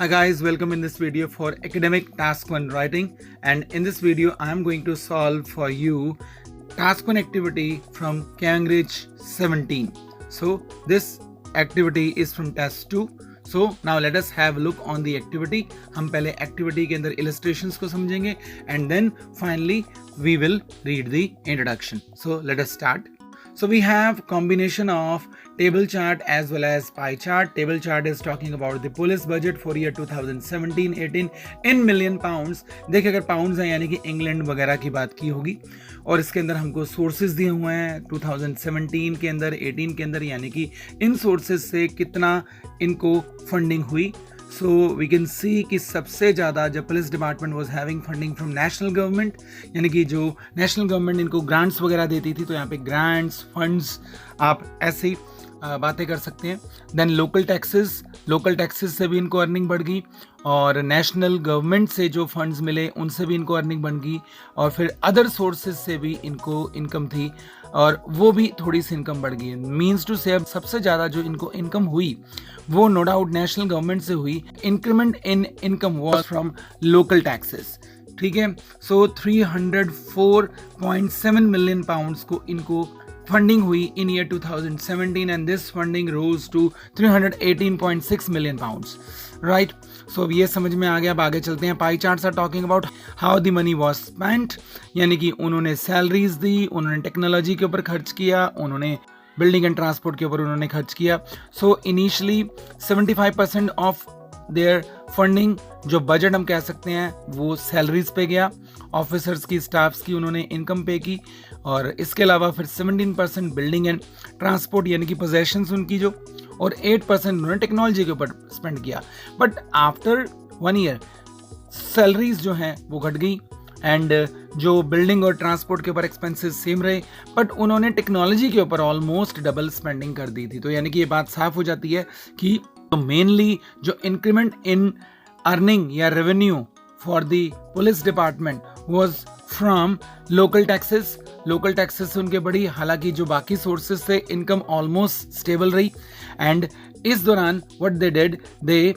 Hi guys, welcome in this video for academic task 1 writing, and in this video I am going to solve for you task 1 activity from Cambridge 17. So this activity is from test 2. So now let us have a look on the activity. हम पहले activity के अंदर illustrations को समझेंगे and then finally we will read the introduction. So let us start. So we have combination of table chart as well as pie chart. Table chart is talking about the police budget for year 2017-18 in million pounds. देखिए अगर pounds हैं यानी कि England वगैरह की बात की होगी, और इसके अंदर हमको सोर्सेज दिए हुए हैं 2017 के अंदर 18 के अंदर, यानी कि इन सोर्सेज से कितना इनको फंडिंग हुई. सो वी कैन सी कि सबसे ज़्यादा जब police department was having funding from national government, यानी कि जो नेशनल गवर्नमेंट इनको ग्रांट्स वगैरह देती थी, तो यहाँ पे ग्रांट्स फंड्स आप ऐसे ही बातें कर सकते हैं. देन लोकल टैक्सेस से भी इनको अर्निंग बढ़ गई, और नेशनल गवर्नमेंट से जो फंड्स मिले उनसे भी इनको अर्निंग बढ़ गई, और फिर अदर सोर्सेज से भी इनको इनकम थी और वो भी थोड़ी सी इनकम बढ़ गई. मीन्स टू से सबसे ज़्यादा जो इनको इनकम हुई वो नो डाउट नेशनल गवर्नमेंट से हुई. Increment in income was from local taxes. ठीक है, सो 304.7 मिलियन पाउंड्स को इनको फंडिंग हुई in year 2017 and this funding rose to 318.6 million pounds. Right, so अब ये समझ में आ गया. अब आगे चलते हैं. Pie charts are talking about how the money was spent, यानी कि उन्होंने सैलरीज दी, उन्होंने टेक्नोलॉजी के ऊपर खर्च किया, उन्होंने बिल्डिंग एंड ट्रांसपोर्ट के ऊपर उन्होंने खर्च किया. So initially 75% of their funding, जो बजट हम कह सकते हैं, वो सैलरीज पे गया. ऑफिसर्स की, स्टाफ्स की उन्होंने इनकम पे की, और इसके अलावा फिर 17% बिल्डिंग एंड ट्रांसपोर्ट यानी कि पोजेशंस उनकी जो, और 8% उन्होंने टेक्नोलॉजी के ऊपर स्पेंड किया. बट आफ्टर 1 ईयर सैलरीज जो हैं वो घट गई, एंड जो बिल्डिंग और ट्रांसपोर्ट के ऊपर एक्सपेंसेस सेम रहे, बट उन्होंने टेक्नोलॉजी के ऊपर ऑलमोस्ट डबल स्पेंडिंग कर दी थी. तो यानी कि ये बात साफ हो जाती है कि मेनली जो इंक्रीमेंट इन अर्निंग या revenue for the police department was from local taxes. Local taxes से उनके बढ़ी, हालांकि जो बाकी सोर्सेज से इनकम ऑलमोस्ट स्टेबल रही. एंड इस दौरान what they did, they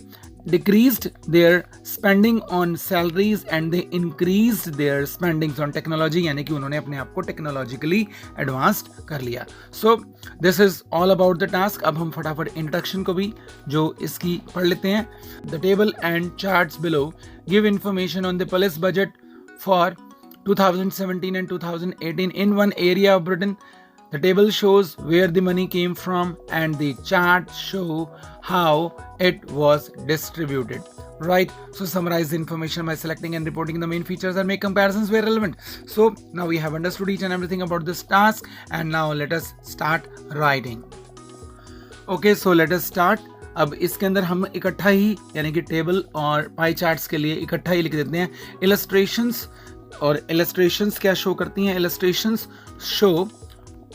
decreased their spending on salaries and they increased their spendings on technology, यानी कि उन्होंने अपने आप को टेक्नोलॉजिकली एडवांस्ड कर लिया. So this is all about the task. अब हम फटाफट इंट्रोडक्शन को भी जो इसकी पढ़ लेते हैं. The table and charts below give information on the police budget for 2017 and 2018 in one area of Britain. The table shows where the money came from and the charts show how it was distributed. Right, so summarize the information by selecting and reporting the main features and make comparisons where relevant. So now we have understood each and everything about this task, and now let us start writing. Okay, so let us start. अब इसके अंदर हम इकट्ठा ही, यानी कि table और pie charts के लिए इकट्ठा ही लिख देते हैं illustrations. और illustrations क्या शो करती हैं? illustrations show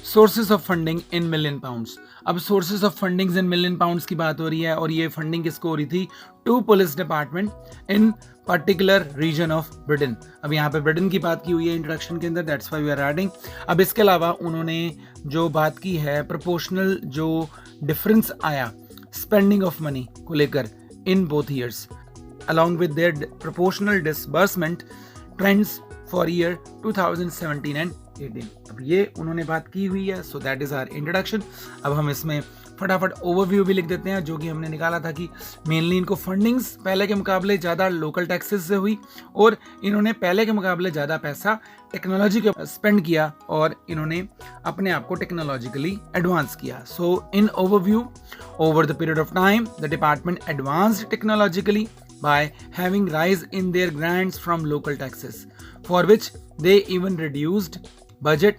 sources of funding in million pounds. अब sources of fundings in million pounds की बात हो रही है, और ये फंडिंग किसको हो रही थी? To police department in particular region of Britain. अब यहाँ पे ब्रिटेन की बात की हुई है इंट्रोडक्शन के अंदर, that's why we are writing. अब इसके अलावा उन्होंने जो बात की है प्रोपोर्शनल जो डिफरेंस आया स्पेंडिंग ऑफ मनी को लेकर in both years, along with their proportional disbursement trends for year 2017 and 18. अब ये उन्होंने बात की हुई है. So that is our introduction. अब हम इसमें फटाफट ओवरव्यू भी लिख देते हैं, जो कि हमने निकाला था कि मेनली इनको फंडिंग्स पहले के मुकाबले ज़्यादा लोकल टैक्सेस से हुई, और इन्होंने पहले के मुकाबले ज़्यादा पैसा टेक्नोलॉजी के स्पेंड किया, और इन्होंने अपने आप को टेक्नोलॉजिकली एडवांस किया. So in overview, over the period of time the department advanced technologically by having rise in their grants from local taxes, for which they even reduced budget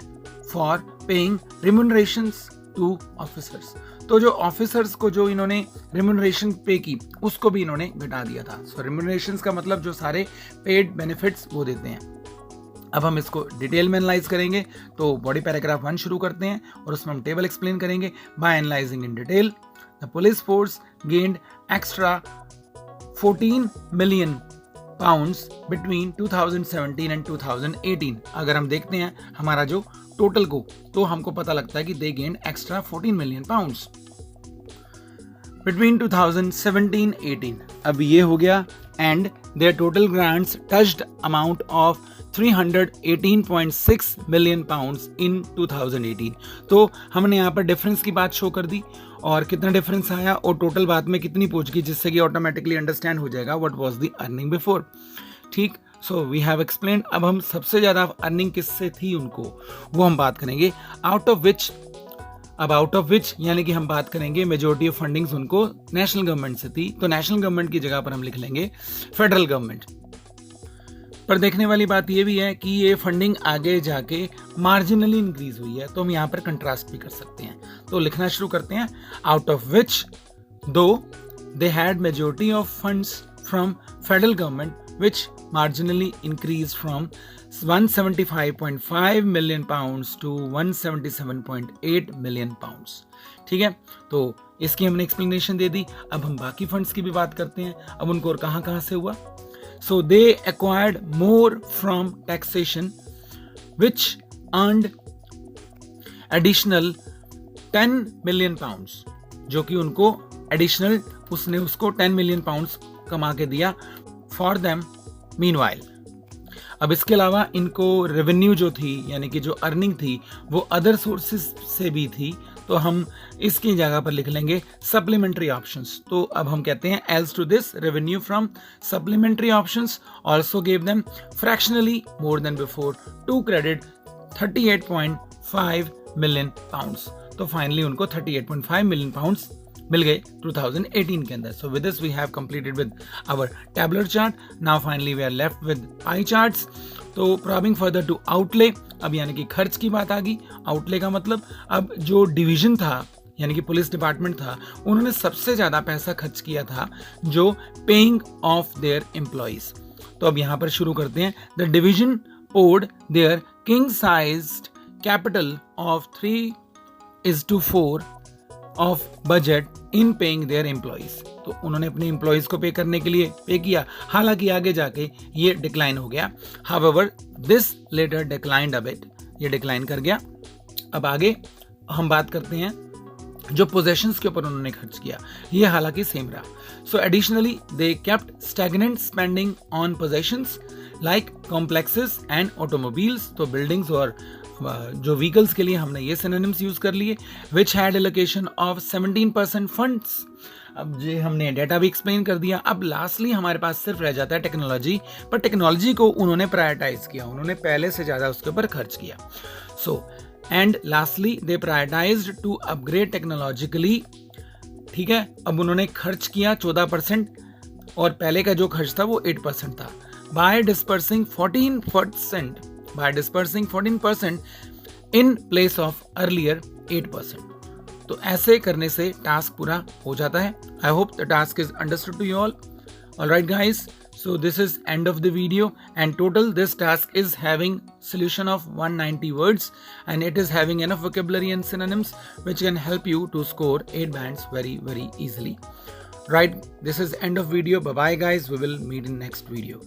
for paying remunerations to officers. तो जो officers को जो इन्होंने remuneration पे की उसको भी इन्होंने घटा दिया था. सो रिम्यूनरेशंस का मतलब जो सारे पेड बेनिफिट्स वो देते हैं. अब हम इसको डिटेल में एनालाइज करेंगे. तो बॉडी पैराग्राफ 1 शुरू करते हैं, और उसमें हम टेबल एक्सप्लेन करेंगे. By analysing in detail the police force gained extra 14 million pounds between 2017 and 2018. अगर हम देखते हैं हमारा जो टोटल को, तो हमको पता लगता है कि they gained extra 14 million pounds. between 2017-18. अब ये हो गया and their total grants touched amount of 318.6 million pounds in 2018. तो हमने यहाँ पर डिफरेंस की बात शो कर दी और कितना डिफरेंस आया और टोटल बात में कितनी पहुंच गई, जिससे कि ऑटोमेटिकली अंडरस्टैंड हो जाएगा what was the earning before. ठीक, सो वी हैव एक्सप्लेन्ड. अब हम सबसे ज़्यादा अर्निंग किससे थी उनको, वो हम बात करेंगे. आउट ऑफ विच यानी कि हम बात करेंगे मेजोरिटी ऑफ फंडिंग्स उनको नेशनल गवर्नमेंट से थी. तो नेशनल गवर्नमेंट की जगह पर हम लिख लेंगे फेडरल गवर्नमेंट. पर देखने वाली बात ये भी है कि ये फंडिंग आगे जाके मार्जिनली इंक्रीज हुई है, तो हम यहाँ पर कंट्रास्ट भी कर सकते हैं. तो लिखना शुरू करते हैं. आउट ऑफ विच दो they had majority of funds from federal government which marginally increased from 175.5 million pounds to 177.8 million pounds. ठीक है, तो इसकी हमने एक्सप्लेनेशन दे दी. अब हम बाकी फंड्स की भी बात करते हैं. अब उनको और कहाँ से हुआ. So they acquired more from taxation which earned additional 10 million pounds, जो कि उनको एडिशनल उसने उसको 10 मिलियन पाउंड्स कमा के दिया फॉर देम. मीनवाइल अब इसके अलावा इनको रेवेन्यू जो थी यानी कि जो अर्निंग थी वो अदर सोर्सेज से भी थी, तो हम इसकी जगह पर लिख लेंगे सप्लीमेंट्री ऑप्शंस. तो अब हम कहते हैं else to this revenue from supplementary options also give them fractionally more than before to credit 38.5 million pounds. तो फाइनली उनको 38.5 मिलियन पाउंड्स मिल गए 2018 के अंदर. So with this we have completed with our tabular chart. Now finally we are left with pie charts. तो probing further to outlay, अब यानी कि खर्च की बात आ गई. आउटले का मतलब अब जो डिवीजन था यानी कि पुलिस डिपार्टमेंट था, उन्होंने सबसे ज्यादा पैसा खर्च किया था जो पेइंग ऑफ देयर एम्प्लॉइज. तो अब यहाँ पर शुरू करते हैं. The division poured their king sized capital of 3:4 of budget in paying their employees. तो उन्होंने अपने एम्प्लॉइज को पे करने के लिए पे किया. हालांकि आगे जाके ये डिक्लाइन हो गया. However this later declined a bit, ये डिक्लाइन कर गया. अब आगे हम बात करते हैं जो पोजेशंस के ऊपर उन्होंने खर्च किया, ये हालांकि सेम रहा. So additionally they kept stagnant spending on possessions like complexes and automobiles. तो बिल्डिंग्स और जो व्हीकल्स के लिए हमने ये सिनोनिम्स यूज कर लिए. Which had allocation of 17% funds. अब ये हमने डेटा भी एक्सप्लेन कर दिया. अब लास्टली हमारे पास सिर्फ रह जाता है टेक्नोलॉजी, पर टेक्नोलॉजी को उन्होंने प्रायोरिटाइज किया, उन्होंने पहले से ज्यादा उसके ऊपर खर्च किया. So and lastly they prioritized to upgrade technologically. ठीक है, अब उन्होंने खर्च किया 14% और पहले का जो खर्च था वो 8% था. By dispersing 14% in place of earlier 8%. तो ऐसे करने से टास्क पूरा हो जाता है. I hope the task is understood to you all. Alright guys, so this is end of the video and total this task is having solution of 190 words and it is having enough vocabulary and synonyms which can help you to score 8 bands very easily. Right, this is end of video. Bye bye guys, we will meet in next video.